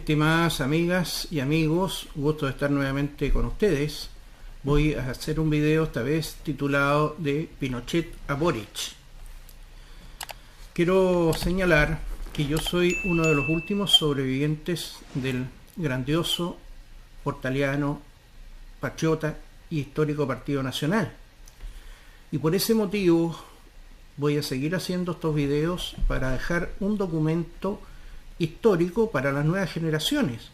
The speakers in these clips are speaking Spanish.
Estimadas amigas y amigos, gusto de estar nuevamente con ustedes. Voy a hacer un video esta vez titulado de Pinochet a Boric. Quiero señalar que yo soy uno de los últimos sobrevivientes del grandioso, portaliano, patriota y histórico Partido Nacional. Y por ese motivo voy a seguir haciendo estos videos para dejar un documento histórico para las nuevas generaciones,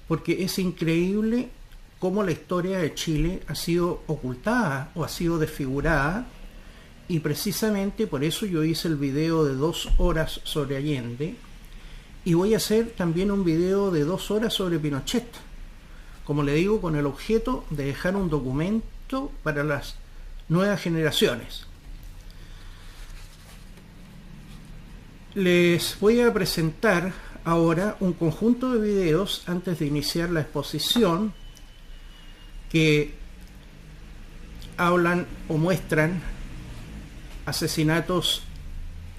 porque es increíble cómo la historia de Chile ha sido ocultada o ha sido desfigurada, y precisamente por eso yo hice el video de 2 horas sobre Allende, y voy a hacer también un video de 2 horas sobre Pinochet, como le digo, con el objeto de dejar un documento para las nuevas generaciones. Les voy a presentar ahora un conjunto de videos antes de iniciar la exposición que hablan o muestran asesinatos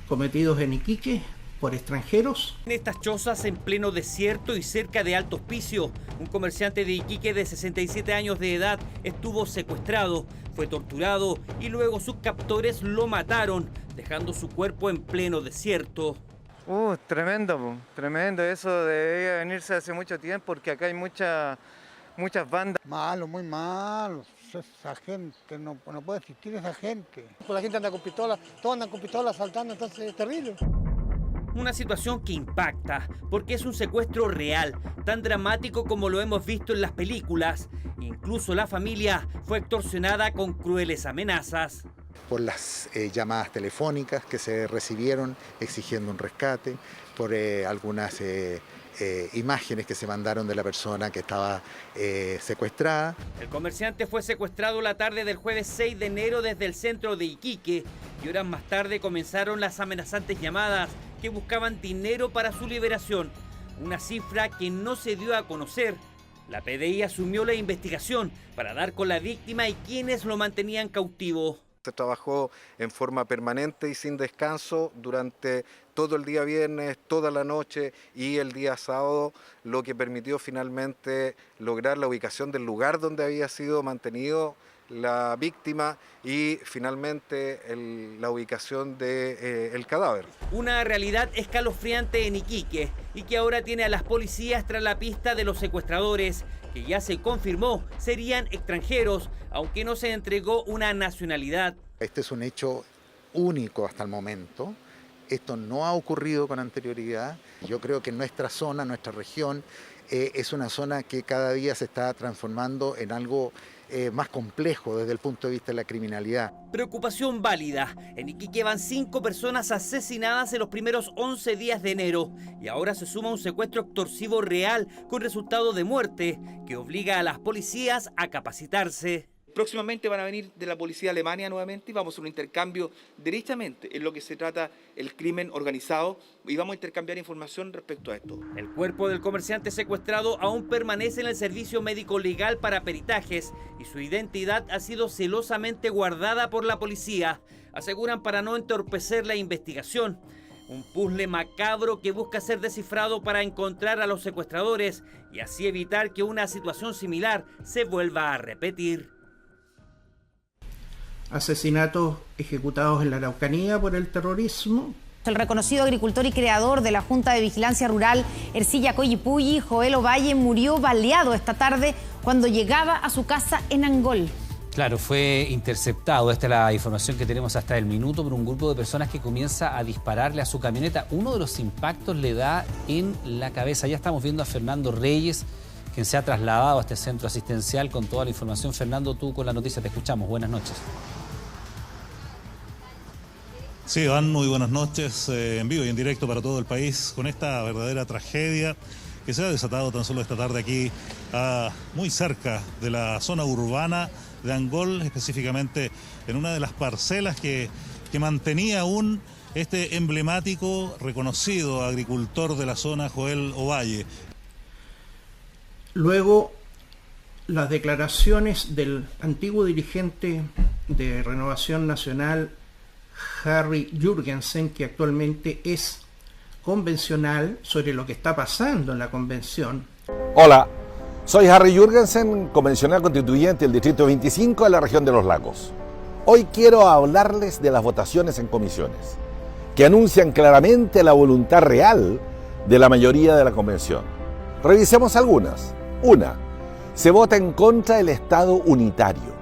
cometidos en Iquique por extranjeros. En estas chozas en pleno desierto y cerca de Alto Hospicio, un comerciante de Iquique de 67 años de edad estuvo secuestrado, fue torturado y luego sus captores lo mataron, dejando su cuerpo en pleno desierto. Tremendo, tremendo. Eso debería venirse hace mucho tiempo porque acá hay muchas bandas. Malo, muy malo. Esa gente, no puede existir esa gente. La gente anda con pistolas, todos andan con pistolas saltando, entonces es terrible. Una situación que impacta, porque es un secuestro real, tan dramático como lo hemos visto en las películas. Incluso la familia fue extorsionada con crueles amenazas. Por las llamadas telefónicas que se recibieron exigiendo un rescate, por algunas imágenes que se mandaron de la persona que estaba secuestrada. El comerciante fue secuestrado la tarde del jueves 6 de enero desde el centro de Iquique y horas más tarde comenzaron las amenazantes llamadas que buscaban dinero para su liberación, una cifra que no se dio a conocer. La PDI asumió la investigación para dar con la víctima y quienes lo mantenían cautivo. Se trabajó en forma permanente y sin descanso durante todo el día viernes, toda la noche y el día sábado, lo que permitió finalmente lograr la ubicación del lugar donde había sido mantenido la víctima y finalmente la ubicación del cadáver. Una realidad escalofriante en Iquique y que ahora tiene a las policías tras la pista de los secuestradores, que ya se confirmó serían extranjeros, aunque no se entregó una nacionalidad. Este es un hecho único hasta el momento. Esto no ha ocurrido con anterioridad. Yo creo que nuestra zona, nuestra región, es una zona que cada día se está transformando en algo más complejo desde el punto de vista de la criminalidad. Preocupación válida. En Iquique van 5 personas asesinadas en los primeros 11 días de enero y ahora se suma un secuestro extorsivo real con resultado de muerte que obliga a las policías a capacitarse. Próximamente van a venir de la policía de Alemania nuevamente y vamos a un intercambio derechamente en lo que se trata el crimen organizado y vamos a intercambiar información respecto a esto. El cuerpo del comerciante secuestrado aún permanece en el servicio médico legal para peritajes y su identidad ha sido celosamente guardada por la policía, aseguran, para no entorpecer la investigación. Un puzzle macabro que busca ser descifrado para encontrar a los secuestradores y así evitar que una situación similar se vuelva a repetir. Asesinatos ejecutados en la Araucanía por el terrorismo. El reconocido agricultor y creador de la Junta de Vigilancia Rural, Ercilla Coyipulli, Joel Ovalle, murió baleado esta tarde cuando llegaba a su casa en Angol. Claro, fue interceptado, esta es la información que tenemos hasta el minuto, por un grupo de personas que comienza a dispararle a su camioneta. Uno de los impactos le da en la cabeza. Ya estamos viendo a Fernando Reyes, quien se ha trasladado a este centro asistencial con toda la información. Fernando, tú con la noticia te escuchamos. Buenas noches. Sí, Iván, muy buenas noches, en vivo y en directo para todo el país, con esta verdadera tragedia que se ha desatado tan solo esta tarde aquí, muy cerca de la zona urbana de Angol, específicamente en una de las parcelas que mantenía aún este emblemático, reconocido agricultor de la zona, Joel Ovalle. Luego, las declaraciones del antiguo dirigente de Renovación Nacional, Harry Jürgensen, que actualmente es convencional sobre lo que está pasando en la convención. Hola, soy Harry Jürgensen, convencional constituyente del Distrito 25 de la región de Los Lagos. Hoy quiero hablarles de las votaciones en comisiones, que anuncian claramente la voluntad real de la mayoría de la convención. Revisemos algunas. 1. Se vota en contra del Estado unitario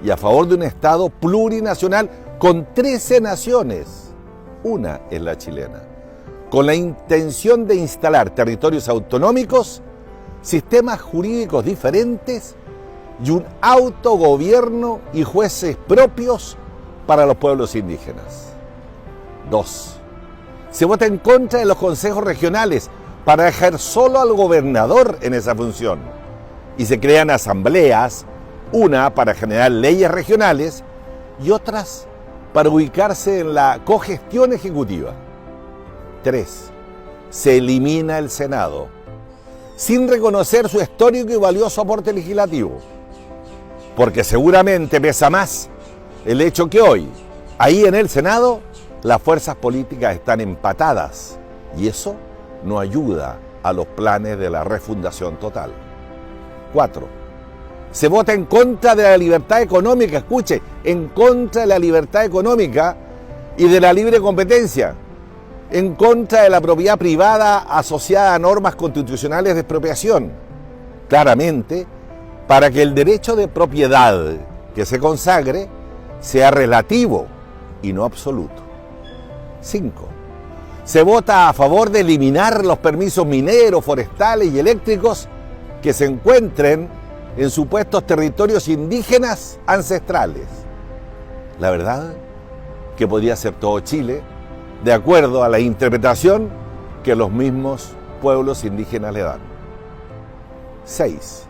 y a favor de un Estado plurinacional con 13 naciones. Una es la chilena, con la intención de instalar territorios autonómicos, sistemas jurídicos diferentes y un autogobierno y jueces propios para los pueblos indígenas. 2. Se vota en contra de los consejos regionales para dejar solo al gobernador en esa función y se crean asambleas, una para generar leyes regionales y otras para ubicarse en la cogestión ejecutiva. 3. Se elimina el Senado, sin reconocer su histórico y valioso aporte legislativo, porque seguramente pesa más el hecho que hoy, ahí en el Senado, las fuerzas políticas están empatadas y eso no ayuda a los planes de la refundación total. 4. Se vota en contra de la libertad económica, escuche, en contra de la libertad económica y de la libre competencia, en contra de la propiedad privada asociada a normas constitucionales de expropiación, claramente para que el derecho de propiedad que se consagre sea relativo y no absoluto. 5. Se vota a favor de eliminar los permisos mineros, forestales y eléctricos que se encuentren en supuestos territorios indígenas ancestrales. La verdad que podría ser todo Chile, de acuerdo a la interpretación que los mismos pueblos indígenas le dan. 6.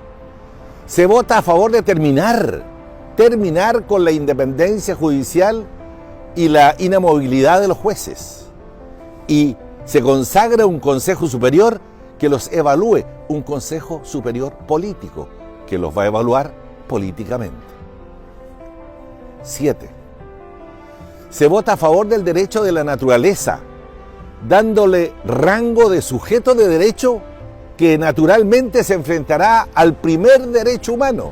Se vota a favor de terminar con la independencia judicial y la inamovilidad de los jueces. Y se consagra un Consejo Superior que los evalúe, un Consejo Superior político que los va a evaluar políticamente. 7. Se vota a favor del derecho de la naturaleza, dándole rango de sujeto de derecho que naturalmente se enfrentará al primer derecho humano,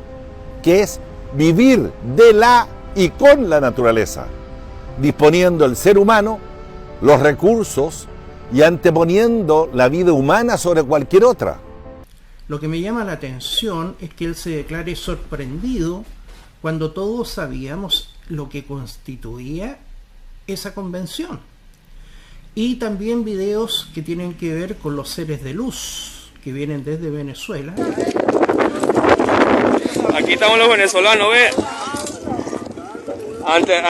que es vivir de la y con la naturaleza, disponiendo el ser humano los recursos y anteponiendo la vida humana sobre cualquier otra. Lo que me llama la atención es que él se declare sorprendido cuando todos sabíamos lo que constituía esa convención. Y también videos que tienen que ver con los seres de luz que vienen desde Venezuela. Aquí estamos los venezolanos, ¿ves? Antes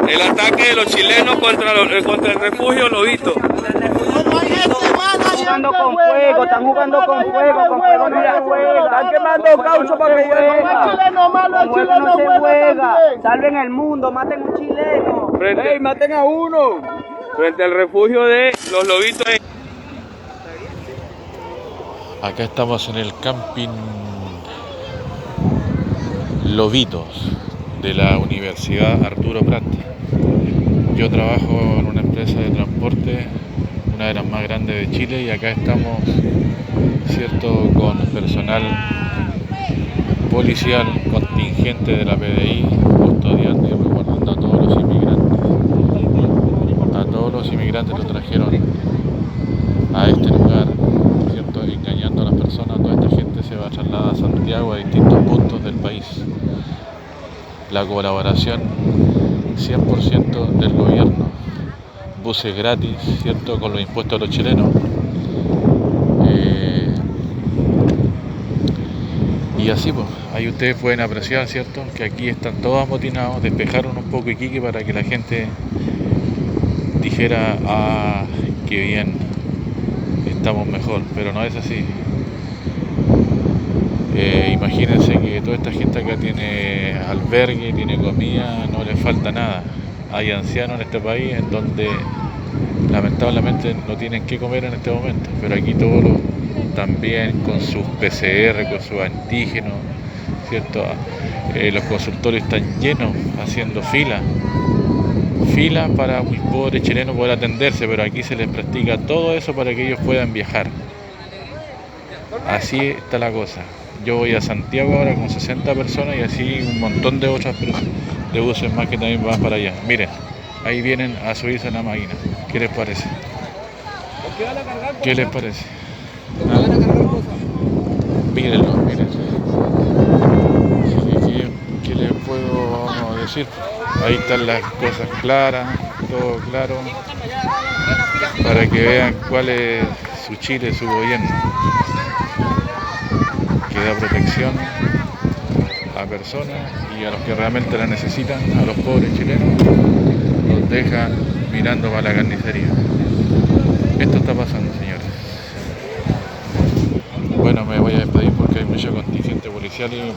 el ataque de los chilenos contra el refugio Lobito. Están jugando con fuego, mira, están quemando caucho para que el chileno no se juega. Salven el mundo, maten un chileno. Maten a uno. Frente al refugio de los Lobitos. Acá estamos en el camping Lobitos de la Universidad Arturo Prat. Yo trabajo en una empresa de transporte, una de las más grandes de Chile, y acá estamos, cierto, con personal policial, contingente de la PDI, custodiando y resguardando a todos los inmigrantes. A todos los inmigrantes los trajeron a este lugar, cierto, engañando a las personas. Toda esta gente se va a trasladar a Santiago, a distintos puntos del país. La colaboración 100% del gobierno, buses gratis, ¿cierto?, con los impuestos de los chilenos. Y así, pues, ahí ustedes pueden apreciar, ¿cierto?, que aquí están todos amotinados, despejaron un poco Iquique para que la gente dijera, ah, qué bien, estamos mejor, pero no es así. Imagínense que toda esta gente acá tiene albergue, tiene comida, no le falta nada. Hay ancianos en este país en donde lamentablemente no tienen que comer en este momento, pero aquí todos también con sus PCR, con sus antígenos, ¿cierto? Los consultorios están llenos, haciendo fila, filas para muy pobres chilenos poder atenderse, pero aquí se les practica todo eso para que ellos puedan viajar. Así está la cosa. Yo voy a Santiago ahora con 60 personas y así un montón de otras de buses más que también van para allá. Miren, ahí vienen a subirse a la máquina. ¿Qué les parece? ¿Qué les parece? ¿Ah? Mírenlo, mírenlo. ¿Qué les puedo decir? Ahí están las cosas claras, todo claro, para que vean cuál es su Chile, su gobierno, que da protección a personas y a los que realmente la necesitan, a los pobres chilenos, los deja mirando para la carnicería. Esto está pasando, señores. Bueno, me voy a despedir porque hay mucho contingente policial y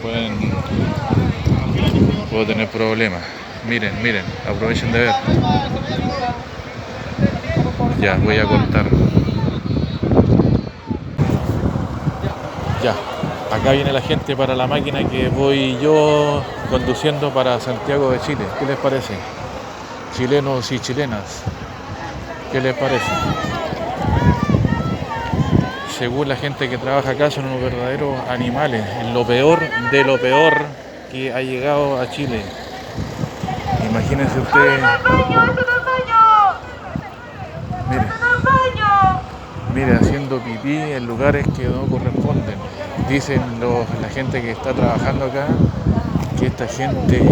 puedo tener problemas. Miren, aprovechen de ver. Ya, voy a cortar. Ya, acá viene la gente para la máquina que voy yo conduciendo para Santiago de Chile. ¿Qué les parece? Chilenos y chilenas, ¿qué les parece? Según la gente que trabaja acá, son unos verdaderos animales, en lo peor de lo peor que ha llegado a Chile. Imagínense ustedes. Mire, haciendo pipí en lugares que no corresponden. Dicen la gente que está trabajando acá que esta gente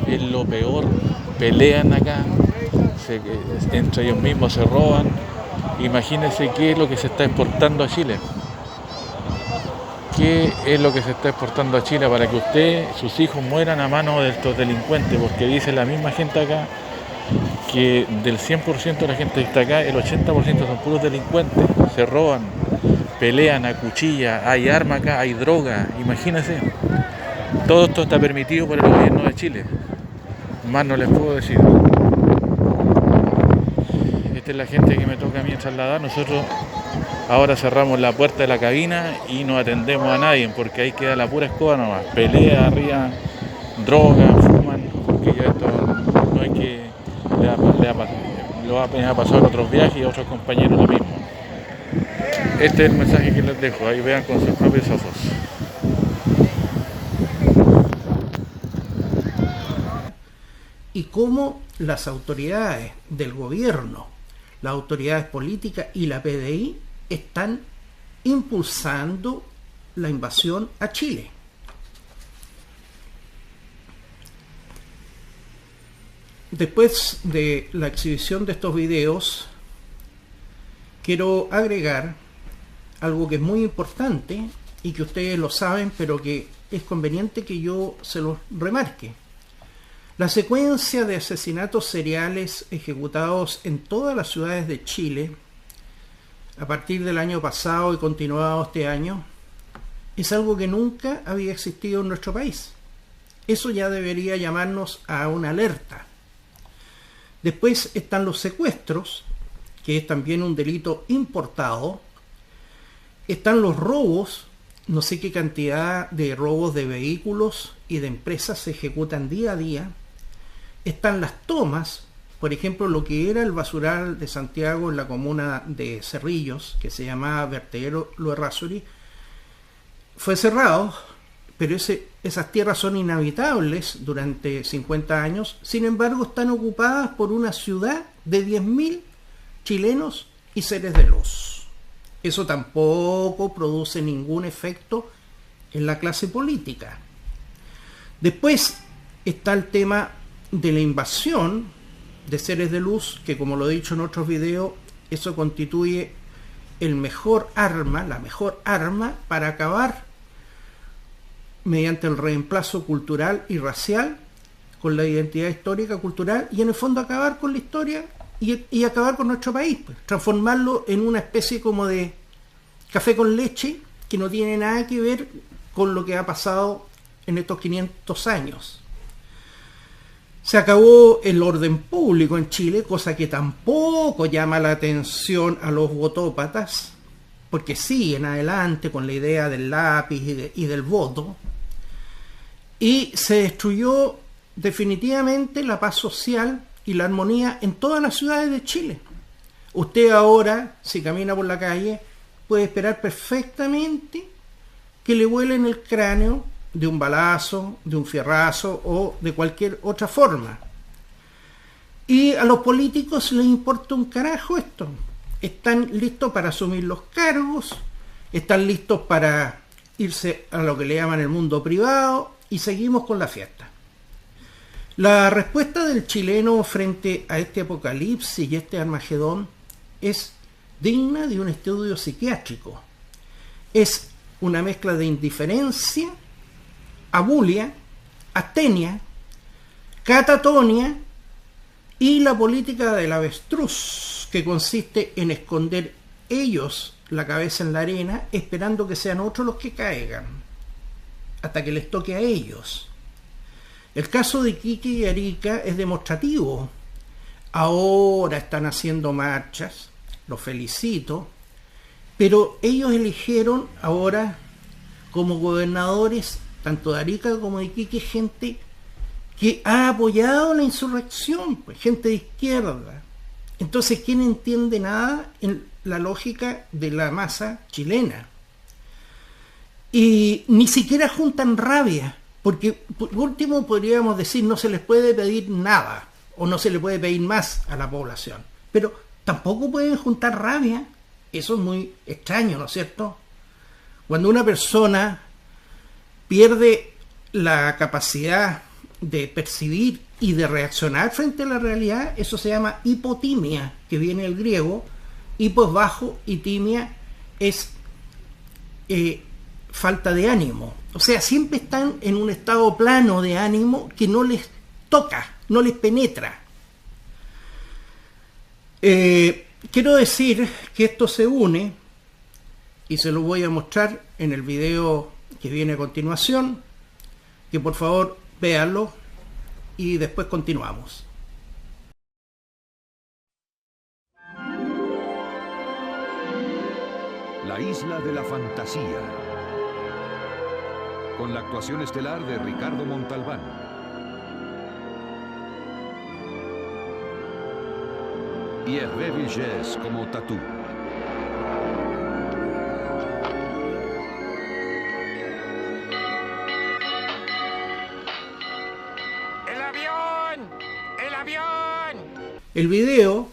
es lo peor. Pelean acá, entre ellos mismos se roban. Imagínense qué es lo que se está exportando a Chile. ¿Qué es lo que se está exportando a Chile para que usted, sus hijos mueran a manos de estos delincuentes? Porque dice la misma gente acá que del 100% de la gente que está acá, el 80% son puros delincuentes, se roban, pelean a cuchilla, hay arma acá, hay droga, imagínense. Todo esto está permitido por el gobierno de Chile. Más no les puedo decir. Esta es la gente que me toca a mí trasladar. Nosotros ahora cerramos la puerta de la cabina y no atendemos a nadie porque ahí queda la pura escoba nomás. Pelea arriba, droga, fuman, porque ya esto no es que lo ha pasado en otros viajes y a otros compañeros lo mismo. Este es el mensaje que les dejo, ahí vean con sus propios ojos. Y cómo las autoridades del gobierno, las autoridades políticas y la PDI están impulsando la invasión a Chile. Después de la exhibición de estos videos, quiero agregar algo que es muy importante y que ustedes lo saben, pero que es conveniente que yo se los remarque. La secuencia de asesinatos seriales ejecutados en todas las ciudades de Chile a partir del año pasado y continuado este año es algo que nunca había existido en nuestro país. Eso ya debería llamarnos a una alerta. Después están los secuestros, que es también un delito importado. Están los robos, no sé qué cantidad de robos de vehículos y de empresas se ejecutan día a día. Están las tomas, por ejemplo, lo que era el basural de Santiago en la comuna de Cerrillos, que se llamaba Vertedero Lo Errázuriz, fue cerrado, pero esas tierras son inhabitables durante 50 años, sin embargo están ocupadas por una ciudad de 10.000 chilenos y seres de luz. Eso tampoco produce ningún efecto en la clase política. Después está el tema de la invasión de seres de luz, que como lo he dicho en otros videos, eso constituye la mejor arma para acabar mediante el reemplazo cultural y racial con la identidad histórica, cultural, y en el fondo acabar con la historia y acabar con nuestro país, pues, transformarlo en una especie como de café con leche que no tiene nada que ver con lo que ha pasado en estos 500 años. Se acabó el orden público en Chile, cosa que tampoco llama la atención a los votópatas, porque siguen adelante con la idea del lápiz y del voto. Y se destruyó definitivamente la paz social y la armonía en todas las ciudades de Chile. Usted ahora, si camina por la calle, puede esperar perfectamente que le vuelen el cráneo de un balazo, de un fierrazo o de cualquier otra forma. Y a los políticos les importa un carajo esto. Están listos para asumir los cargos, están listos para irse a lo que le llaman el mundo privado y seguimos con la fiesta. La respuesta del chileno frente a este apocalipsis y este Armagedón es digna de un estudio psiquiátrico. Es una mezcla de indiferencia, abulia, astenia, catatonia y la política del avestruz, que consiste en esconder ellos la cabeza en la arena esperando que sean otros los que caigan, hasta que les toque a ellos. El caso de Iquique y Arica es demostrativo. Ahora están haciendo marchas, los felicito, pero ellos eligieron ahora como gobernadores, tanto de Arica como de Iquique, gente que ha apoyado la insurrección, pues, gente de izquierda. Entonces, ¿quién entiende nada en la lógica de la masa chilena? Y ni siquiera juntan rabia, porque por último podríamos decir no se les puede pedir nada o no se le puede pedir más a la población, pero tampoco pueden juntar rabia. Eso es muy extraño, ¿no es cierto? Cuando una persona pierde la capacidad de percibir y de reaccionar frente a la realidad, eso se llama hipotimia, que viene del griego. Hipo es bajo y timia es falta de ánimo. O sea, siempre están en un estado plano de ánimo que no les toca, no les penetra. Quiero decir que esto se une, y se lo voy a mostrar en el video que viene a continuación, que por favor véanlo y después continuamos. La isla de la fantasía, con la actuación estelar de Ricardo Montalbán. Y Hervé Villés como Tatú. ¡El avión! ¡El avión! El video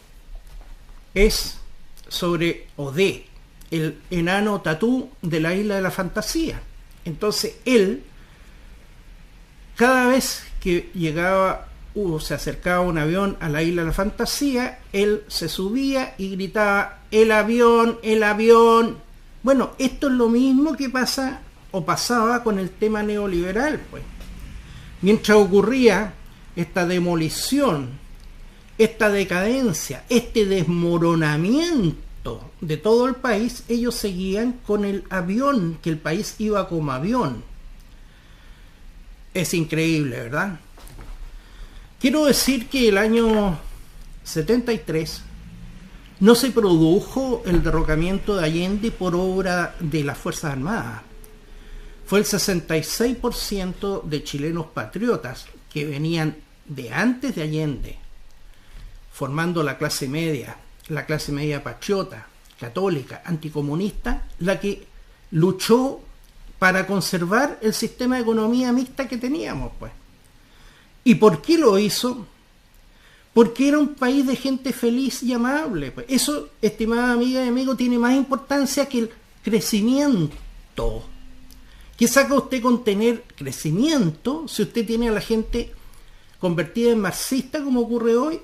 es sobre Odé, el enano Tatú de la isla de la fantasía. Entonces él, cada vez que llegaba se acercaba un avión a la isla de la fantasía, él se subía y gritaba el avión, el avión. Bueno, esto es lo mismo que pasa o pasaba con el tema neoliberal, pues. Mientras ocurría esta demolición, esta decadencia, este desmoronamiento de todo el país, ellos seguían con el avión, que el país iba como avión. Es increíble, ¿verdad? Quiero decir que el año 73 no se produjo el derrocamiento de Allende por obra de las Fuerzas Armadas. Fue el 66% de chilenos patriotas que venían de antes de Allende, formando la clase media patriota, católica, anticomunista, la que luchó para conservar el sistema de economía mixta que teníamos, pues. ¿Y por qué lo hizo? Porque era un país de gente feliz y amable, pues. Eso, estimada amiga y amigo, tiene más importancia que el crecimiento. ¿Qué saca usted con tener crecimiento si usted tiene a la gente convertida en marxista, como ocurre hoy,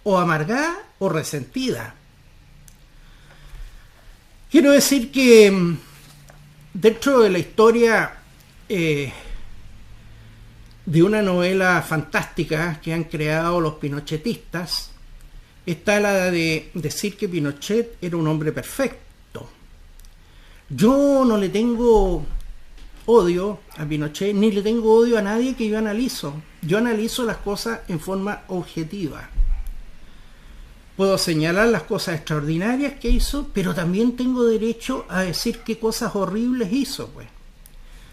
o amargada o resentida? Quiero decir que dentro de la historia de una novela fantástica que han creado los pinochetistas, está la de decir que Pinochet era un hombre perfecto. Yo no le tengo odio a Pinochet, ni le tengo odio a nadie que yo analizo. Yo analizo las cosas en forma objetiva. Puedo señalar las cosas extraordinarias que hizo, pero también tengo derecho a decir qué cosas horribles hizo, pues.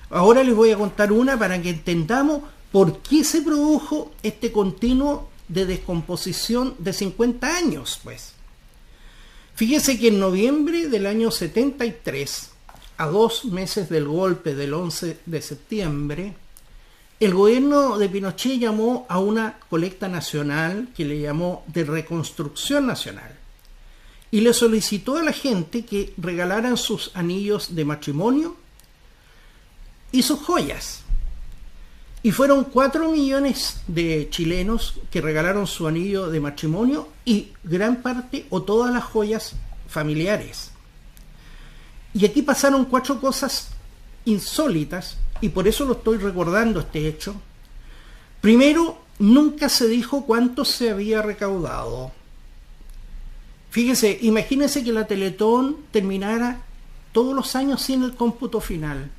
Ahora les voy a contar una para que entendamos por qué se produjo este continuo de descomposición de 50 años, pues. Fíjese que en noviembre del año 73, a 2 meses del golpe del 11 de septiembre, el gobierno de Pinochet llamó a una colecta nacional que le llamó de reconstrucción nacional y le solicitó a la gente que regalaran sus anillos de matrimonio y sus joyas. Y fueron 4 millones de chilenos que regalaron su anillo de matrimonio y gran parte o todas las joyas familiares. Y aquí pasaron 4 cosas insólitas, y por eso lo estoy recordando este hecho. Primero, nunca se dijo cuánto se había recaudado. Fíjese, imagínense que la Teletón terminara todos los años sin el cómputo final.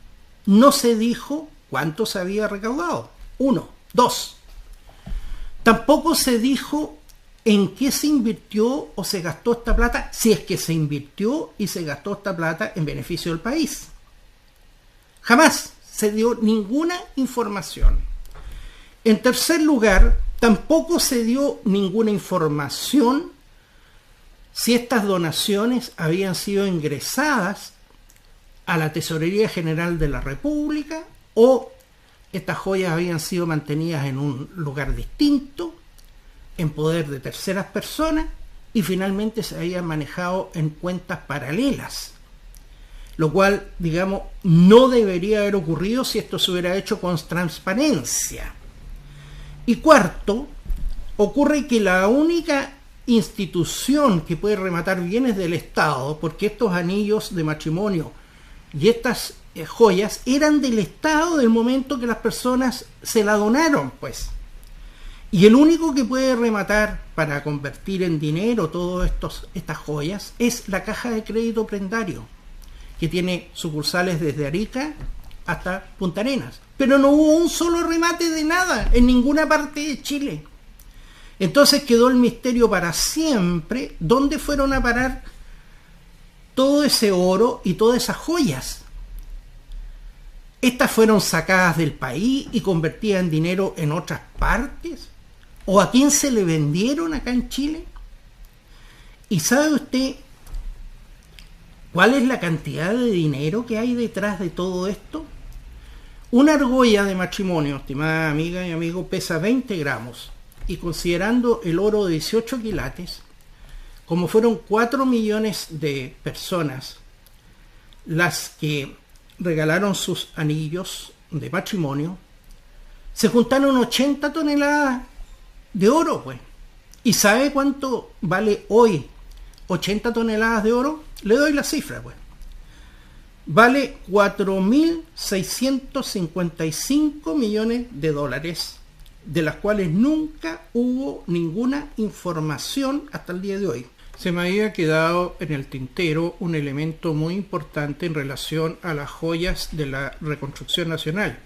No se dijo cuánto se había recaudado. 1. 2. Tampoco se dijo en qué se invirtió o se gastó esta plata, si es que se invirtió y se gastó esta plata en beneficio del país. Jamás se dio ninguna información. En tercer lugar, tampoco se dio ninguna información si estas donaciones habían sido ingresadas a la Tesorería General de la República o estas joyas habían sido mantenidas en un lugar distinto, en poder de terceras personas, y finalmente se habían manejado en cuentas paralelas, lo cual, digamos, no debería haber ocurrido si esto se hubiera hecho con transparencia. Y cuarto, ocurre que la única institución que puede rematar bienes del Estado, porque estos anillos de matrimonio y estas joyas eran del Estado del momento que las personas se la donaron, pues. Y el único que puede rematar para convertir en dinero todas estas joyas es la Caja de Crédito Prendario, que tiene sucursales desde Arica hasta Punta Arenas. Pero no hubo un solo remate de nada en ninguna parte de Chile. Entonces quedó el misterio para siempre, ¿dónde fueron a parar todo ese oro y todas esas joyas? ¿Estas fueron sacadas del país y convertidas en dinero en otras partes? ¿O a quién se le vendieron acá en Chile? ¿Y sabe usted cuál es la cantidad de dinero que hay detrás de todo esto? Una argolla de matrimonio, estimada amiga y amigo, pesa 20 gramos. Y considerando el oro de 18 quilates, como fueron 4 millones de personas las que regalaron sus anillos de matrimonio, se juntaron 80 toneladas de oro, pues. ¿Y sabe cuánto vale hoy 80 toneladas de oro? Le doy la cifra, pues. Vale 4.655 millones de dólares, de las cuales nunca hubo ninguna información hasta el día de hoy. Se me había quedado en el tintero un elemento muy importante en relación a las joyas de la reconstrucción nacional.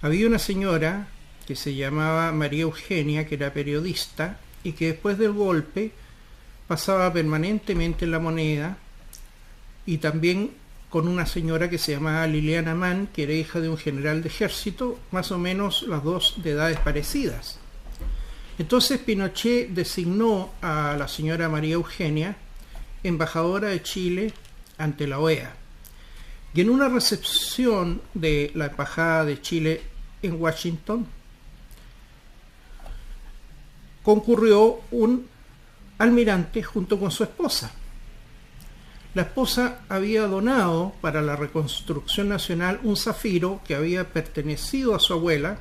Había una señora que se llamaba María Eugenia, que era periodista y que después del golpe pasaba permanentemente en La Moneda, y también con una señora que se llamaba Liliana Mann, que era hija de un general de ejército, más o menos las dos de edades parecidas. Entonces Pinochet designó a la señora María Eugenia embajadora de Chile ante la OEA. Y en una recepción de la Embajada de Chile en Washington, concurrió un almirante junto con su esposa. La esposa había donado para la reconstrucción nacional un zafiro que había pertenecido a su abuela,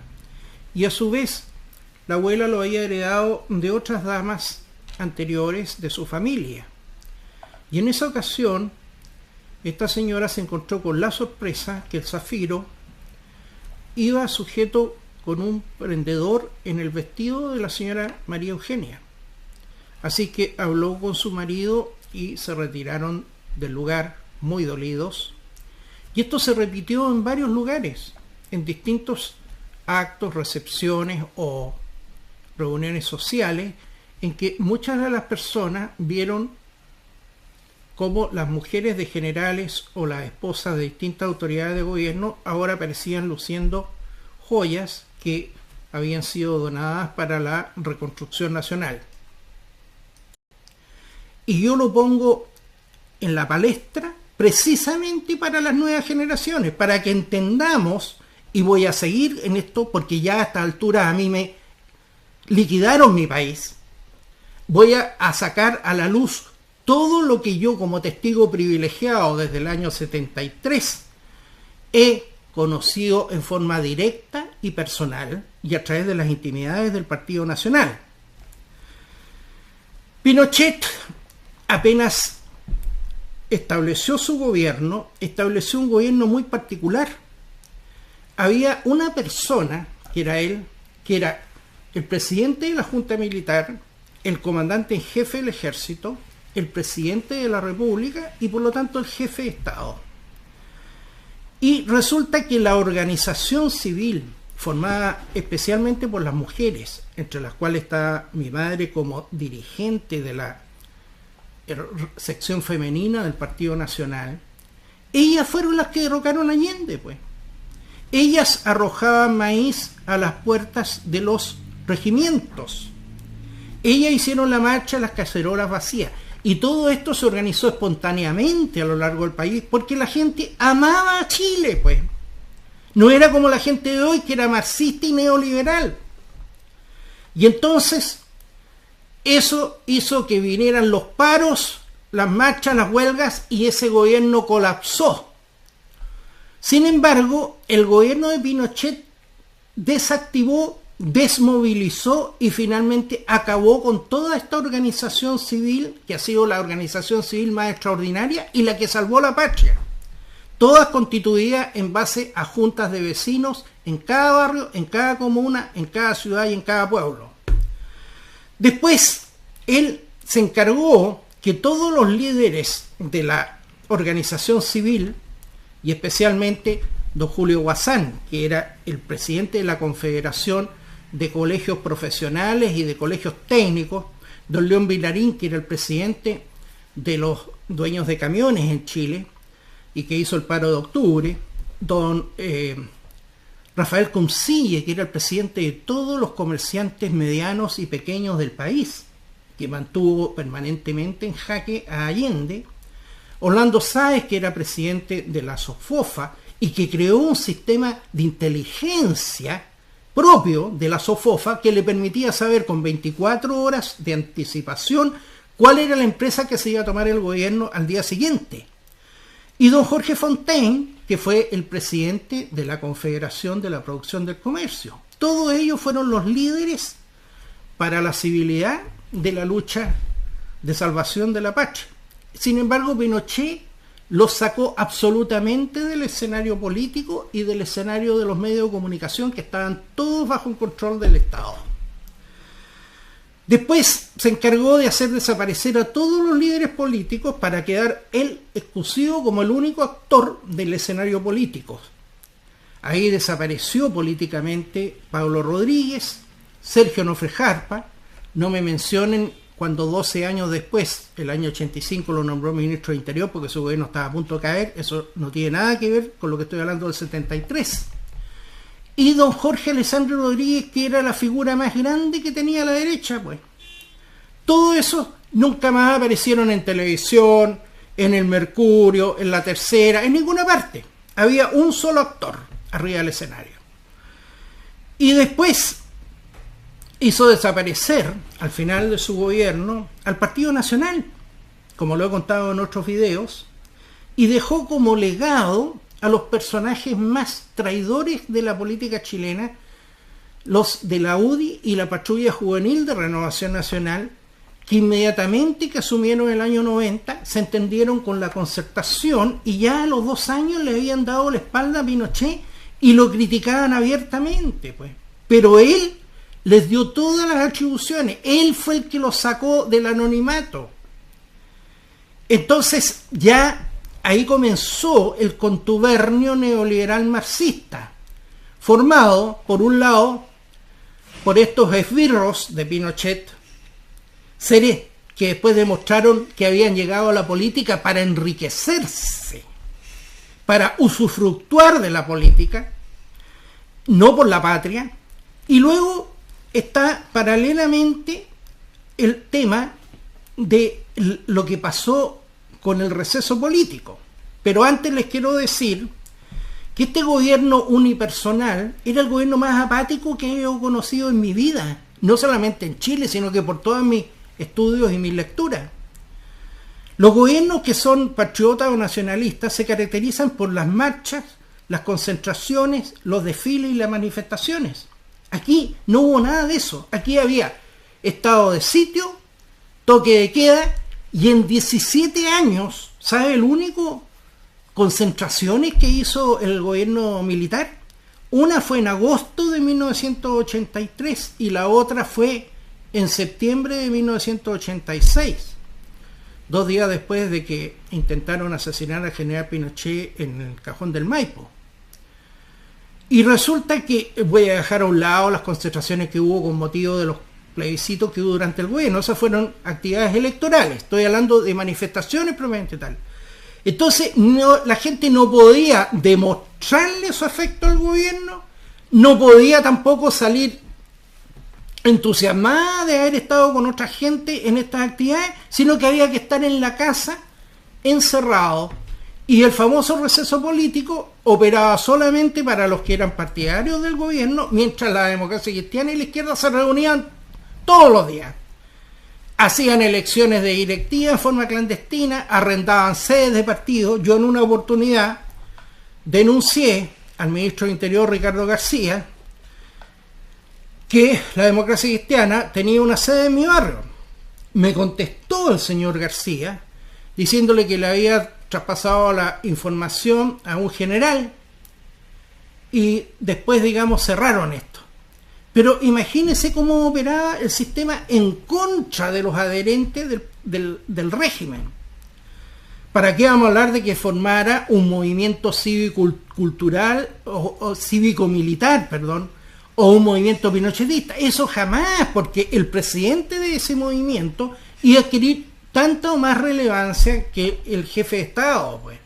y a su vez la abuela lo había heredado de otras damas anteriores de su familia. Y en esa ocasión esta señora se encontró con la sorpresa que el zafiro iba sujeto con un prendedor en el vestido de la señora María Eugenia. Así que habló con su marido y se retiraron del lugar muy dolidos. Y esto se repitió en varios lugares, en distintos actos, recepciones o reuniones sociales, en que muchas de las personas vieron cómo las mujeres de generales o las esposas de distintas autoridades de gobierno ahora aparecían luciendo joyas que habían sido donadas para la reconstrucción nacional. Y yo lo pongo en la palestra precisamente para las nuevas generaciones, para que entendamos, y voy a seguir en esto porque ya a esta altura a mí me liquidaron mi país. Voy a sacar a la luz todo lo que yo, como testigo privilegiado desde el año 73, he conocido en forma directa y personal y a través de las intimidades del Partido Nacional. Pinochet apenas estableció su gobierno, estableció un gobierno muy particular. Había una persona, que era él, que era el presidente de la Junta Militar, el comandante en jefe del ejército, el presidente de la República y por lo tanto el jefe de Estado. Y resulta que la organización civil, formada especialmente por las mujeres, entre las cuales está mi madre como dirigente de la sección femenina del Partido Nacional, ellas fueron las que derrocaron a Allende, pues. Ellas arrojaban maíz a las puertas de los regimientos. Ellas hicieron la marcha a las cacerolas vacías. Y todo esto se organizó espontáneamente a lo largo del país porque la gente amaba a Chile, pues. No era como la gente de hoy, que era marxista y neoliberal. Y entonces eso hizo que vinieran los paros, las marchas, las huelgas, y ese gobierno colapsó. Sin embargo, el gobierno de Pinochet desactivó, desmovilizó y finalmente acabó con toda esta organización civil, que ha sido la organización civil más extraordinaria y la que salvó la patria. Todas constituidas en base a juntas de vecinos en cada barrio, en cada comuna, en cada ciudad y en cada pueblo. Después, él se encargó que todos los líderes de la organización civil, y especialmente don Julio Guazán, que era el presidente de la Confederación de Colegios Profesionales y de Colegios Técnicos, don León Vilarín, que era el presidente de los dueños de camiones en Chile y que hizo el paro de octubre, don Rafael Consille, que era el presidente de todos los comerciantes medianos y pequeños del país, que mantuvo permanentemente en jaque a Allende, Orlando Sáez, que era presidente de la SOFOFA y que creó un sistema de inteligencia propio de la SOFOFA que le permitía saber con 24 horas de anticipación cuál era la empresa que se iba a tomar el gobierno al día siguiente. Y don Jorge Fontaine, que fue el presidente de la Confederación de la Producción del Comercio. Todos ellos fueron los líderes para la civilidad de la lucha de salvación de la patria. Sin embargo, Pinochet los sacó absolutamente del escenario político y del escenario de los medios de comunicación, que estaban todos bajo el control del Estado. Después se encargó de hacer desaparecer a todos los líderes políticos para quedar él exclusivo como el único actor del escenario político. Ahí desapareció políticamente Pablo Rodríguez, Sergio Nofre Jarpa. No me mencionen cuando 12 años después, el año 85, lo nombró ministro de Interior porque su gobierno estaba a punto de caer. Eso no tiene nada que ver con lo que estoy hablando del 73. Y don Jorge Alessandro Rodríguez, que era la figura más grande que tenía la derecha, pues. Todo eso nunca más aparecieron en televisión, en el Mercurio, en La Tercera, en ninguna parte. Había un solo actor arriba del escenario. Y después hizo desaparecer, al final de su gobierno, al Partido Nacional, como lo he contado en otros videos, y dejó como legado a los personajes más traidores de la política chilena, los de la UDI y la Patrulla Juvenil de Renovación Nacional, que inmediatamente que asumieron el año 90 se entendieron con la Concertación y ya a los 2 años le habían dado la espalda a Pinochet y lo criticaban abiertamente, pues. Pero él les dio todas las atribuciones, él fue el que los sacó del anonimato. Entonces ya ahí comenzó el contubernio neoliberal marxista, formado por un lado por estos esbirros de Pinochet, seres que después demostraron que habían llegado a la política para enriquecerse, para usufructuar de la política, no por la patria, Y luego está paralelamente el tema de lo que pasó con el receso político. Pero antes les quiero decir que este gobierno unipersonal era el gobierno más apático que he conocido en mi vida, no solamente en Chile, sino que por todos mis estudios y mis lecturas. Los gobiernos que son patriotas o nacionalistas se caracterizan por las marchas, las concentraciones, los desfiles y las manifestaciones. Aquí no hubo nada de eso. Aquí había estado de sitio, toque de queda, y en 17 años, ¿sabe el único concentraciones que hizo el gobierno militar? Una fue en agosto de 1983 y la otra fue en septiembre de 1986, 2 días después de que intentaron asesinar al general Pinochet en el Cajón del Maipo. Y resulta que, voy a dejar a un lado las concentraciones que hubo con motivo de los plebiscitos que hubo durante el gobierno, esas fueron actividades electorales, estoy hablando de manifestaciones propiamente tal. Entonces la gente no podía demostrarle su afecto al gobierno, no podía tampoco salir entusiasmada de haber estado con otra gente en estas actividades, sino que había que estar en la casa encerrado. Y el famoso receso político operaba solamente para los que eran partidarios del gobierno, mientras la democracia cristiana y la izquierda se reunían todos los días. Hacían elecciones de directiva en forma clandestina, arrendaban sedes de partidos. Yo en una oportunidad denuncié al ministro del Interior, Ricardo García, que la democracia cristiana tenía una sede en mi barrio. Me contestó el señor García diciéndole que le había traspasado la información a un general y después, digamos, cerraron esto. Pero imagínense cómo operaba el sistema en contra de los adherentes del régimen. ¿Para qué vamos a hablar de que formara un movimiento cívico-cultural o cívico-militar, perdón, o un movimiento pinochetista? Eso jamás, porque el presidente de ese movimiento iba a adquirir tanta o más relevancia que el jefe de Estado, pues.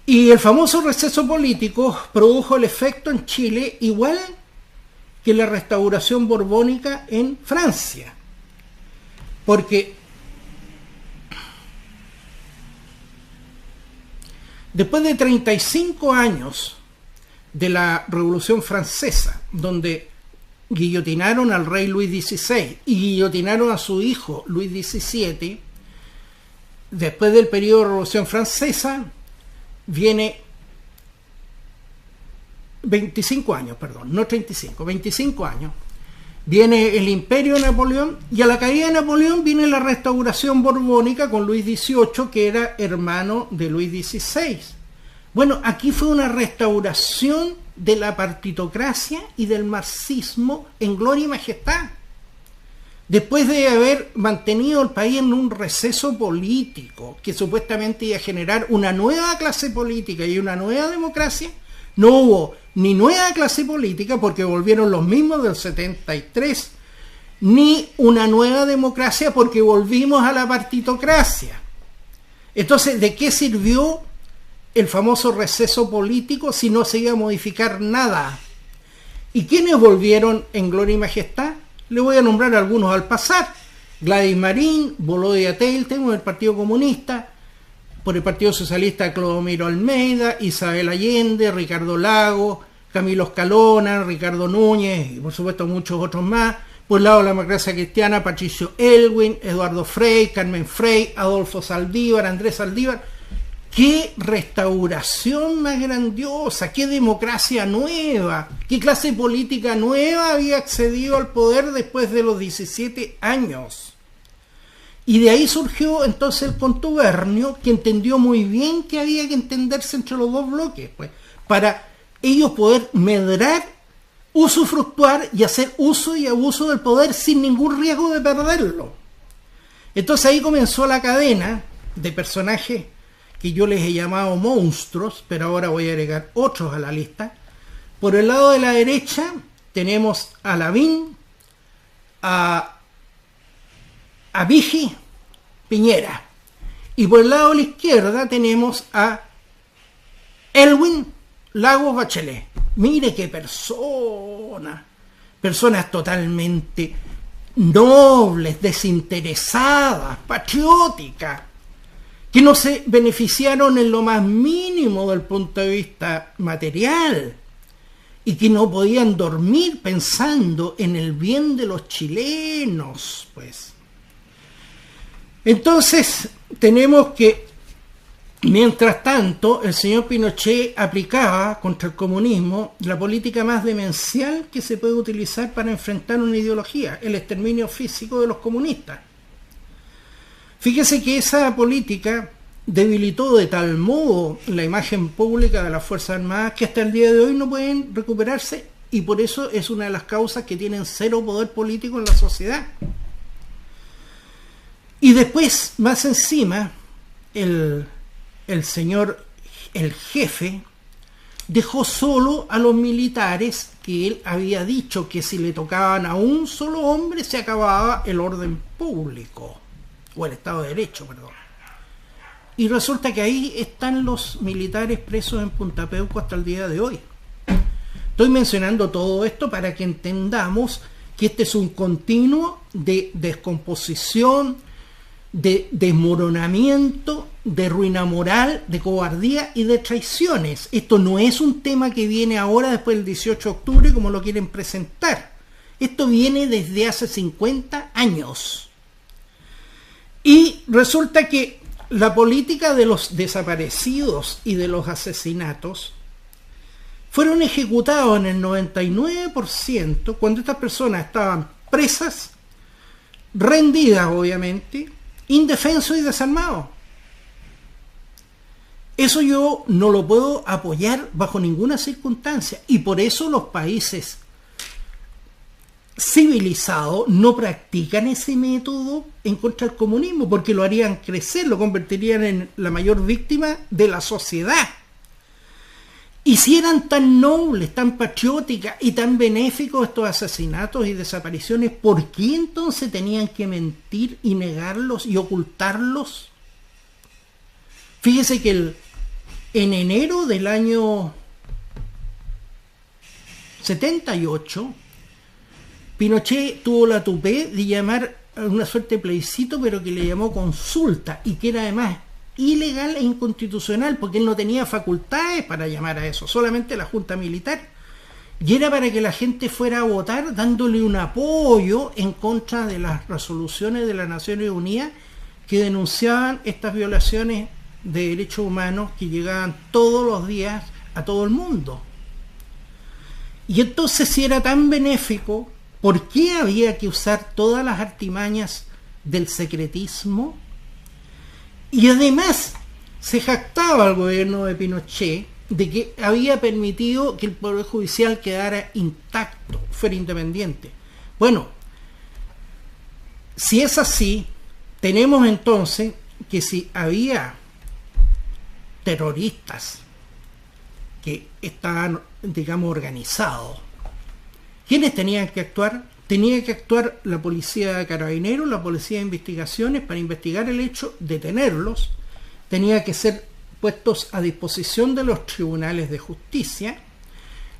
Y el famoso receso político produjo el efecto en Chile igual que la restauración borbónica en Francia, porque después de 35 años de la Revolución Francesa, donde guillotinaron al rey Luis XVI y guillotinaron a su hijo Luis XVII, después del periodo de Revolución Francesa viene 25 años, perdón, no 35, 25 años, viene el imperio de Napoleón, y a la caída de Napoleón viene la restauración borbónica con Luis XVIII, que era hermano de Luis XVI. Bueno, aquí fue una restauración de la partitocracia y del marxismo en gloria y majestad. Después de haber mantenido el país en un receso político que supuestamente iba a generar una nueva clase política y una nueva democracia, no hubo ni nueva clase política porque volvieron los mismos del 73, ni una nueva democracia porque volvimos a la partitocracia. Entonces, ¿de qué sirvió el famoso receso político si no se iba a modificar nada? ¿Y quiénes volvieron en gloria y majestad? Le voy a nombrar algunos al pasar. Gladys Marín, Volodya Telten del Partido Comunista, por el Partido Socialista Clodomiro Almeida, Isabel Allende, Ricardo Lagos, Camilo Escalona, Ricardo Núñez y por supuesto muchos otros más. Por el lado de la democracia cristiana, Patricio Elwin, Eduardo Frei, Carmen Frei, Adolfo Saldívar, Andrés Saldívar. ¡Qué restauración más grandiosa! ¡Qué democracia nueva! ¿Qué clase política nueva había accedido al poder después de los 17 años? Y de ahí surgió entonces el contubernio, que entendió muy bien que había que entenderse entre los dos bloques, pues, para ellos poder medrar, usufructuar y hacer uso y abuso del poder sin ningún riesgo de perderlo. Entonces ahí comenzó la cadena de personajes que yo les he llamado monstruos, pero ahora voy a agregar otros a la lista. Por el lado de la derecha tenemos a Lavín, a Vigi, Piñera. Y por el lado de la izquierda tenemos a Elwin, Lagos, Bachelet. Mire qué personas totalmente nobles, desinteresadas, patrióticas, que no se beneficiaron en lo más mínimo del punto de vista material y que no podían dormir pensando en el bien de los chilenos, pues. Entonces, tenemos que, mientras tanto, el señor Pinochet aplicaba contra el comunismo la política más demencial que se puede utilizar para enfrentar una ideología, el exterminio físico de los comunistas. Fíjese que esa política debilitó de tal modo la imagen pública de las Fuerzas Armadas que hasta el día de hoy no pueden recuperarse, y por eso es una de las causas que tienen cero poder político en la sociedad. Y después, más encima, el señor, el jefe, dejó solo a los militares que él había dicho que si le tocaban a un solo hombre se acababa el orden público, o el Estado de Derecho, perdón. Y resulta que ahí están los militares presos en Punta Peuco hasta el día de hoy. Estoy mencionando todo esto para que entendamos que este es un continuo de descomposición, de desmoronamiento, de ruina moral, de cobardía y de traiciones. Esto no es un tema que viene ahora después del 18 de octubre como lo quieren presentar. Esto viene desde hace 50 años. Y resulta que la política de los desaparecidos y de los asesinatos fueron ejecutados en el 99% cuando estas personas estaban presas, rendidas obviamente, indefensos y desarmados. Eso yo no lo puedo apoyar bajo ninguna circunstancia, y por eso los países civilizados no practican ese método en contra del comunismo, porque lo harían crecer, lo convertirían en la mayor víctima de la sociedad. Y si eran tan nobles, tan patrióticas y tan benéficos estos asesinatos y desapariciones, ¿por qué entonces tenían que mentir y negarlos y ocultarlos? Fíjese que en enero del año 78, Pinochet tuvo la tupé de llamar a una suerte de plebiscito, pero que le llamó consulta, y que era además ilegal e inconstitucional, porque él no tenía facultades para llamar a eso, solamente la Junta Militar. Y era para que la gente fuera a votar dándole un apoyo en contra de las resoluciones de las Naciones Unidas que denunciaban estas violaciones de derechos humanos que llegaban todos los días a todo el mundo. Y entonces, si era tan benéfico, ¿por qué había que usar todas las artimañas del secretismo? Y además se jactaba el gobierno de Pinochet de que había permitido que el Poder Judicial quedara intacto, fuera independiente. Bueno, si es así, tenemos entonces que si había terroristas que estaban, digamos, organizados, ¿quiénes tenían que actuar? Tenía que actuar la policía de carabineros, la policía de investigaciones para investigar el hecho, detenerlos. Tenía que ser puestos a disposición de los tribunales de justicia.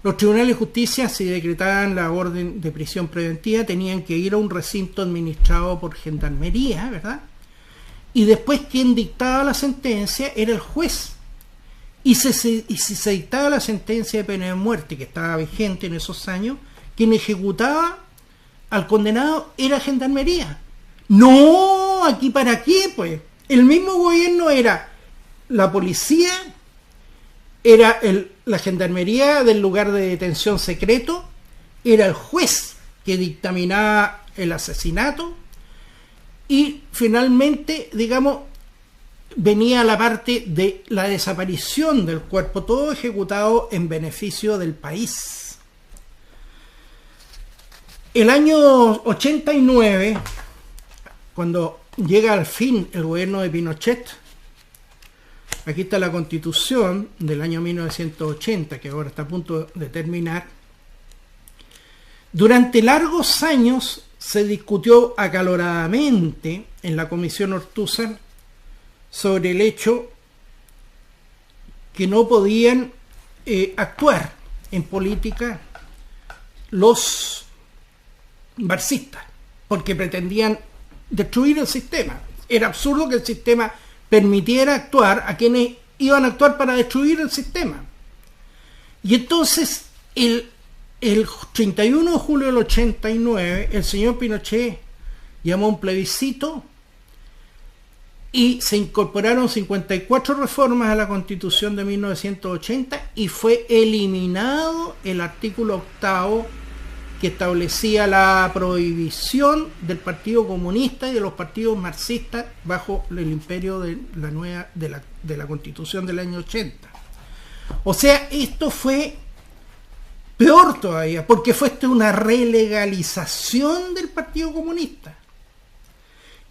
Los tribunales de justicia, si decretaban la orden de prisión preventiva, tenían que ir a un recinto administrado por gendarmería, ¿verdad? Y después quien dictaba la sentencia era el juez. Y si se dictaba la sentencia de pena de muerte, que estaba vigente en esos años, quien ejecutaba al condenado era gendarmería. No, aquí para qué, pues. El mismo gobierno era la policía, era la gendarmería del lugar de detención secreto, era el juez que dictaminaba el asesinato, y finalmente, digamos, venía la parte de la desaparición del cuerpo, todo ejecutado en beneficio del país. El año 89, cuando llega al fin el gobierno de Pinochet, aquí está la Constitución del año 1980, que ahora está a punto de terminar. Durante largos años se discutió acaloradamente en la Comisión Ortúzar sobre el hecho que no podían actuar en política los marxistas, porque pretendían destruir el sistema. Era absurdo que el sistema permitiera actuar a quienes iban a actuar para destruir el sistema. Y entonces, el 31 de julio del 89, el señor Pinochet llamó a un plebiscito y se incorporaron 54 reformas a la Constitución de 1980 y fue eliminado el artículo 8º que establecía la prohibición del Partido Comunista y de los partidos marxistas bajo el imperio de la Constitución del año 80. O sea, esto fue peor todavía, porque fue una relegalización del Partido Comunista.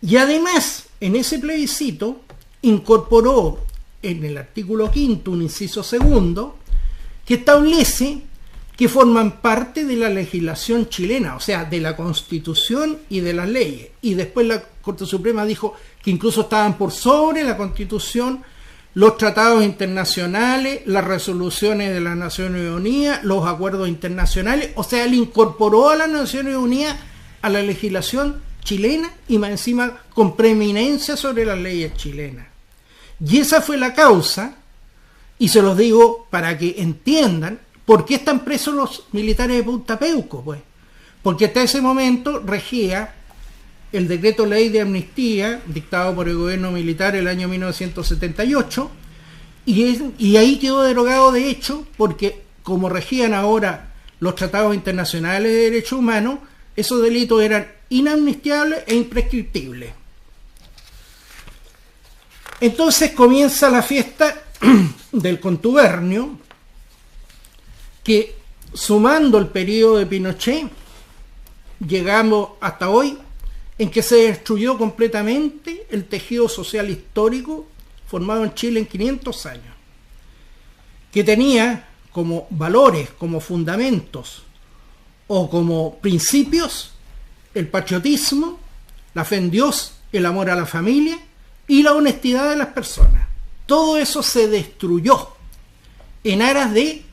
Y además, en ese plebiscito, incorporó en el artículo 5º, un inciso 2, que establece que forman parte de la legislación chilena, o sea, de la Constitución y de las leyes. Y después la Corte Suprema dijo que incluso estaban por sobre la Constitución los tratados internacionales, las resoluciones de las Naciones Unidas, los acuerdos internacionales. O sea, él incorporó a las Naciones Unidas a la legislación chilena y más encima con preeminencia sobre las leyes chilenas. Y esa fue la causa, y se los digo para que entiendan por qué están presos los militares de Punta Peuco, pues. Porque hasta ese momento regía el decreto ley de amnistía dictado por el gobierno militar el año 1978 y ahí quedó derogado de hecho, porque como regían ahora los tratados internacionales de derechos humanos, esos delitos eran inamnistiables e imprescriptibles. Entonces comienza la fiesta del contubernio, que sumando el periodo de Pinochet llegamos hasta hoy, en que se destruyó completamente el tejido social histórico formado en Chile en 500 años, que tenía como valores, como fundamentos o como principios el patriotismo, la fe en Dios, el amor a la familia y la honestidad de las personas. Todo eso se destruyó en aras de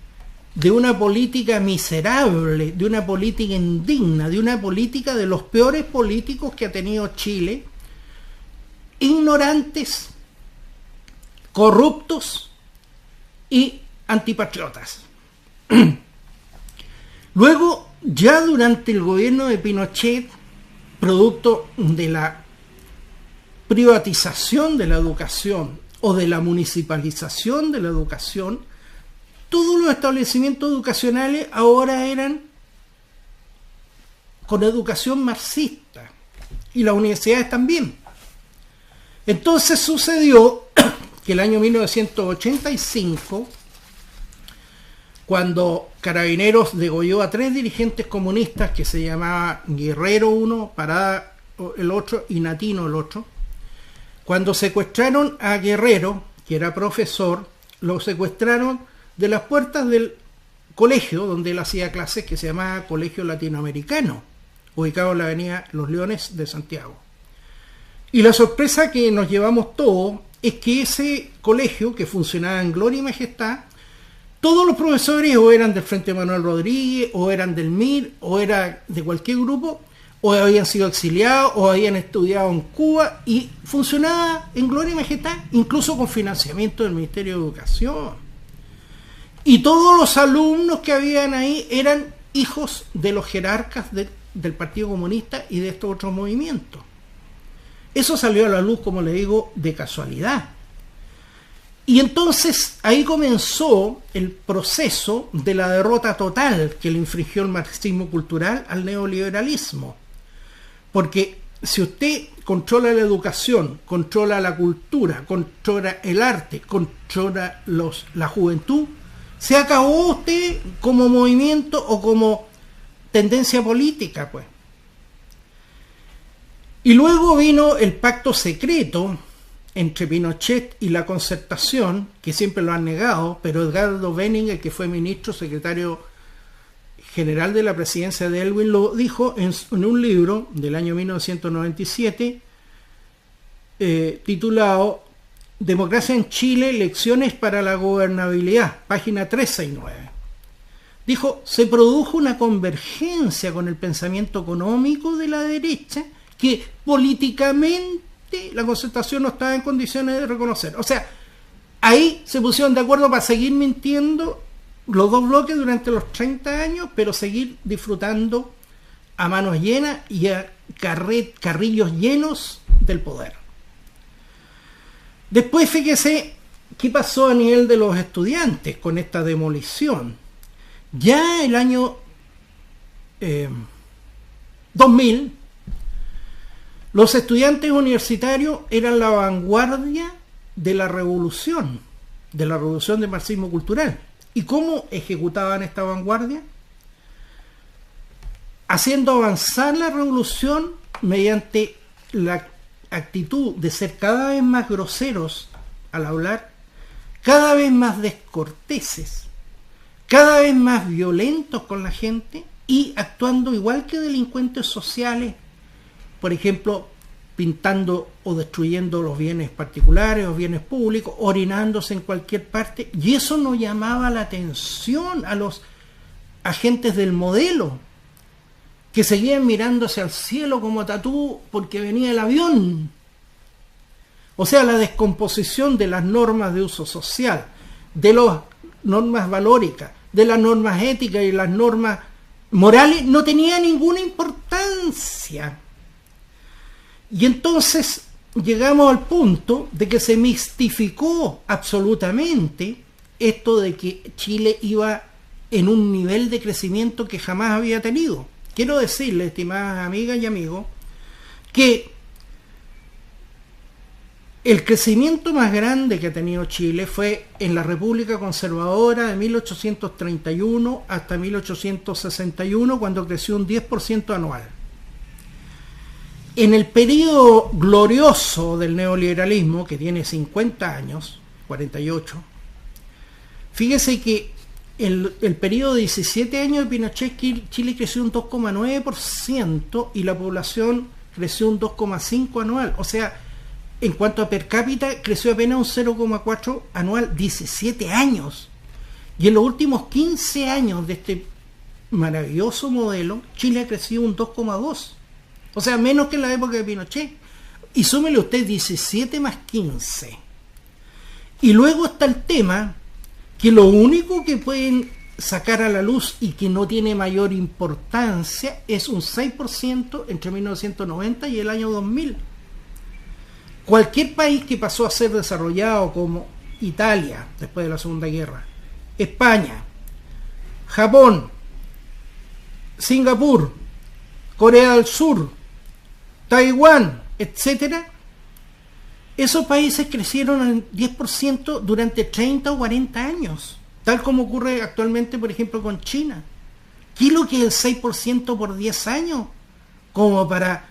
una política miserable, de una política indigna, de una política de los peores políticos que ha tenido Chile, ignorantes, corruptos y antipatriotas. Luego, ya durante el gobierno de Pinochet, producto de la privatización de la educación o de la municipalización de la educación, todos los establecimientos educacionales ahora eran con educación marxista y las universidades también. Entonces sucedió que el año 1985, cuando Carabineros degolló a 3 dirigentes comunistas que se llamaba Guerrero uno, Parada el otro y Natino el otro, cuando secuestraron a Guerrero, que era profesor, lo secuestraron de las puertas del colegio donde él hacía clases, que se llamaba Colegio Latinoamericano, ubicado en la avenida Los Leones de Santiago. Y la sorpresa que nos llevamos todos es que ese colegio, que funcionaba en gloria y majestad, todos los profesores o eran del Frente Manuel Rodríguez, o eran del MIR, o eran de cualquier grupo, o habían sido exiliados, o habían estudiado en Cuba, y funcionaba en gloria y majestad, incluso con financiamiento del Ministerio de Educación. Y todos los alumnos que habían ahí eran hijos de los jerarcas del Partido Comunista y de estos otros movimientos. Eso salió a la luz, como le digo, de casualidad. Y entonces ahí comenzó el proceso de la derrota total que le infligió el marxismo cultural al neoliberalismo. Porque si usted controla la educación, controla la cultura, controla el arte, controla la juventud, se acabó usted como movimiento o como tendencia política, pues. Y luego vino el pacto secreto entre Pinochet y la Concertación, que siempre lo han negado, pero Edgardo Benning, el que fue ministro, secretario general de la presidencia de Elwin, lo dijo en un libro del año 1997 titulado Democracia en Chile, lecciones para la gobernabilidad, página 369. dijo, se produjo una convergencia con el pensamiento económico de la derecha que políticamente la Concertación no estaba en condiciones de reconocer. O sea, ahí se pusieron de acuerdo para seguir mintiendo los dos bloques durante los 30 años, pero seguir disfrutando a manos llenas y a carrillos llenos del poder. Después, fíjese qué pasó a nivel de los estudiantes con esta demolición. Ya el año 2000, los estudiantes universitarios eran la vanguardia de la revolución del marxismo cultural. ¿Y cómo ejecutaban esta vanguardia? Haciendo avanzar la revolución mediante la actitud de ser cada vez más groseros al hablar, cada vez más descorteses, cada vez más violentos con la gente y actuando igual que delincuentes sociales, por ejemplo, pintando o destruyendo los bienes particulares o bienes públicos, orinándose en cualquier parte, y eso no llamaba la atención a los agentes del modelo, que seguían mirándose al cielo como Tatú porque venía el avión. O sea, la descomposición de las normas de uso social, de las normas valóricas, de las normas éticas y las normas morales no tenía ninguna importancia. Y entonces llegamos al punto de que se mistificó absolutamente esto de que Chile iba en un nivel de crecimiento que jamás había tenido. Quiero decirles, estimadas amigas y amigos, que el crecimiento más grande que ha tenido Chile fue en la República Conservadora de 1831 hasta 1861, cuando creció un 10% anual. En el periodo glorioso del neoliberalismo, que tiene 50 años, 48, fíjese que el periodo de 17 años de Pinochet, Chile creció un 2,9% y la población creció un 2,5% anual. O sea, en cuanto a per cápita, creció apenas un 0,4% anual, 17 años. Y en los últimos 15 años de este maravilloso modelo, Chile ha crecido un 2,2%. O sea, menos que en la época de Pinochet. Y súmele usted 17 más 15. Y luego está el tema que lo único que pueden sacar a la luz y que no tiene mayor importancia es un 6% entre 1990 y el año 2000. Cualquier país que pasó a ser desarrollado como Italia después de la Segunda Guerra, España, Japón, Singapur, Corea del Sur, Taiwán, etcétera, esos países crecieron en 10% durante 30 o 40 años, tal como ocurre actualmente, por ejemplo, con China. ¿Qué es lo que es el 6% por 10 años? Como para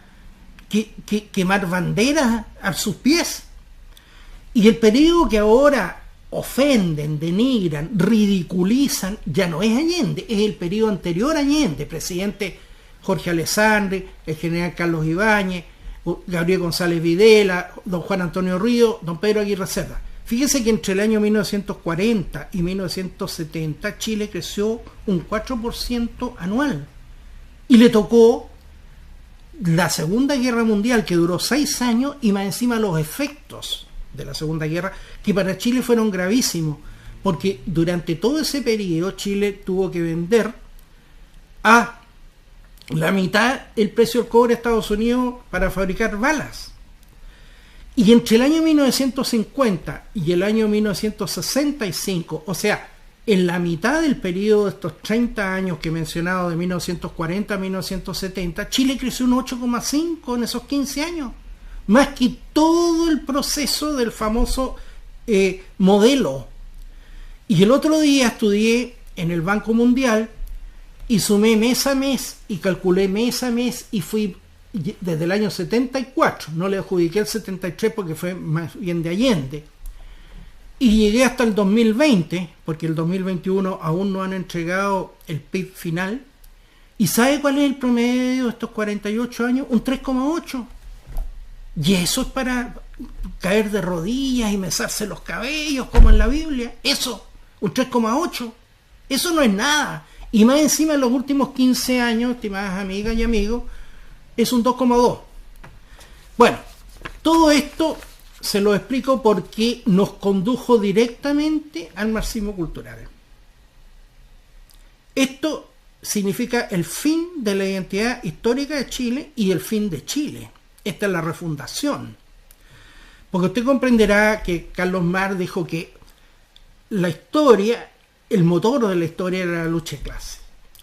quemar banderas a sus pies. Y el periodo que ahora ofenden, denigran, ridiculizan, ya no es Allende, es el periodo anterior a Allende, presidente Jorge Alessandri, el general Carlos Ibáñez, Gabriel González Videla, don Juan Antonio Ríos, don Pedro Aguirre Cerda. Fíjese que entre el año 1940 y 1970 Chile creció un 4% anual. Y le tocó la Segunda Guerra Mundial, que duró 6 años, y más encima los efectos de la Segunda Guerra, que para Chile fueron gravísimos, porque durante todo ese periodo Chile tuvo que vender a la mitad el precio del cobre a Estados Unidos para fabricar balas. Y entre el año 1950 y el año 1965, o sea, en la mitad del periodo de estos 30 años que he mencionado, de 1940 a 1970, Chile creció un 8,5% en esos 15 años, más que todo el proceso del famoso modelo. Y el otro día estudié en el Banco Mundial y sumé mes a mes y calculé mes a mes y fui desde el año 74, no le adjudiqué el 73 porque fue más bien de Allende, y llegué hasta el 2020, porque el 2021 aún no han entregado el PIB final. ¿Y sabe cuál es el promedio de estos 48 años? Un 3,8. Y eso es para caer de rodillas y mesarse los cabellos como en la Biblia. Eso, un 3,8. Eso no es nada. Y más encima en los últimos 15 años, estimadas amigas y amigos, es un 2,2. Bueno, todo esto se lo explico porque nos condujo directamente al marxismo cultural. Esto significa el fin de la identidad histórica de Chile y el fin de Chile. Esta es la refundación. Porque usted comprenderá que Carlos Marx dijo que la historia, el motor de la historia era la lucha de clase.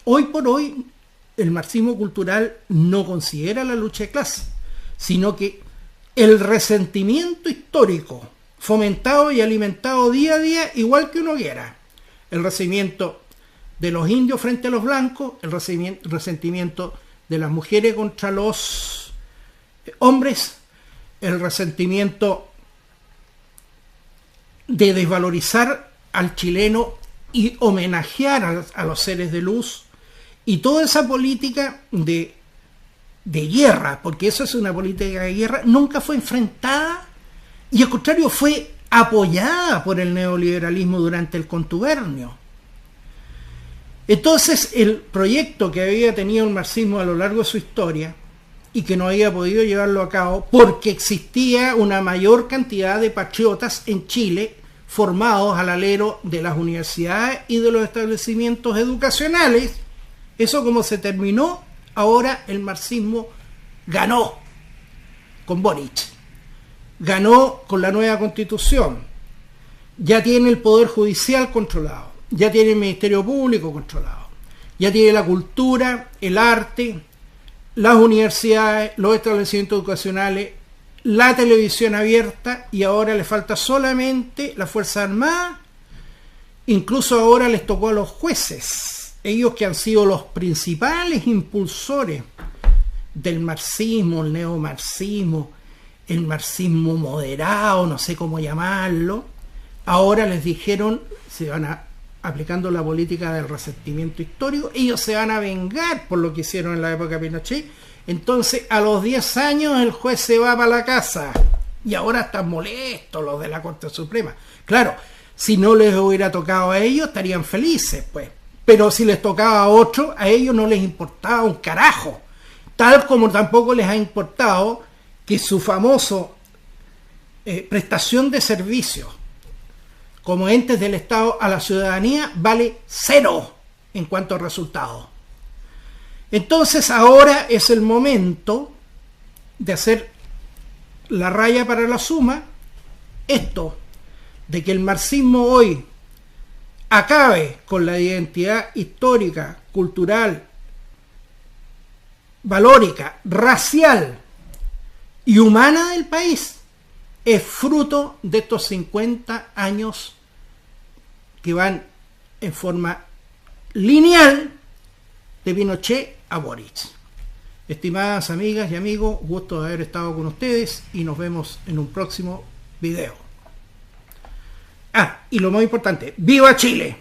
Hoy por hoy, el marxismo cultural no considera la lucha de clase, sino que el resentimiento histórico, fomentado y alimentado día a día, igual que uno quiera. El resentimiento de los indios frente a los blancos, el resentimiento de las mujeres contra los hombres, el resentimiento de desvalorizar al chileno y homenajear a los seres de luz, y toda esa política de guerra, porque eso es una política de guerra, nunca fue enfrentada y al contrario fue apoyada por el neoliberalismo durante el contubernio. Entonces el proyecto que había tenido el marxismo a lo largo de su historia y que no había podido llevarlo a cabo porque existía una mayor cantidad de patriotas en Chile formados al alero de las universidades y de los establecimientos educacionales, eso como se terminó, ahora el marxismo ganó con Boric, ganó con la nueva constitución, ya tiene el poder judicial controlado, ya tiene el Ministerio Público controlado, ya tiene la cultura, el arte, las universidades, los establecimientos educacionales, la televisión abierta, y ahora le falta solamente la Fuerza Armada. Incluso ahora les tocó a los jueces, ellos que han sido los principales impulsores del marxismo, el neomarxismo, el marxismo moderado, no sé cómo llamarlo, ahora les dijeron, se van aplicando la política del resentimiento histórico, ellos se van a vengar por lo que hicieron en la época de Pinochet. Entonces a los 10 años el juez se va para la casa y ahora están molestos los de la Corte Suprema. Claro, si no les hubiera tocado a ellos estarían felices, pues, pero si les tocaba a otros, a ellos no les importaba un carajo, tal como tampoco les ha importado que su famoso prestación de servicios como entes del Estado a la ciudadanía vale 0 en cuanto a resultados. Entonces ahora es el momento de hacer la raya para la suma, esto de que el marxismo hoy acabe con la identidad histórica, cultural, valórica, racial y humana del país, es fruto de estos 50 años que van en forma lineal de Pinochet a Boric. Estimadas amigas y amigos, gusto de haber estado con ustedes y nos vemos en un próximo video. Y lo más importante, ¡viva Chile!